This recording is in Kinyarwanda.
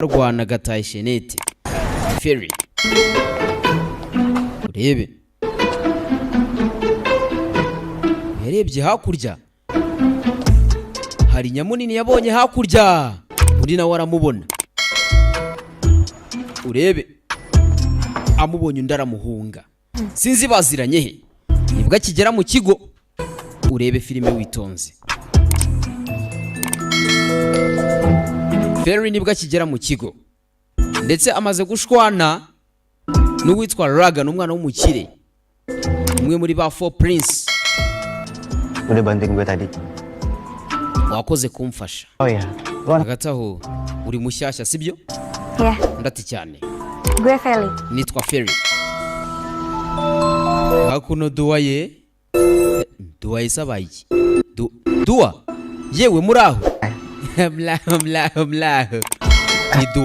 Rwana gataye Shenete Ferry urebe yarebye hakurya hari nyamunini yabonye hakurya undi nawe aramubona urebe amubonye undi aramuhunga sinzi baziranye he nibwo akigera mu kigo urebe filime witonze Ferry nibwo akigera mu kigo ndetse amaze gushwana n'uwitwa Ragan umwana w'umukire umwe muri ba Four Prince. Udah bantuin gue tadi. Wakoze kumfasha. Oh ya. Hagati aho uri mushyashya sibyo? Ya. Ndati cyane. Gue Feli. Nitwa Ferry. Hakuno duwaye. Duwaye sabaye. Duwa. Yewe muraho. Mlaho. Ni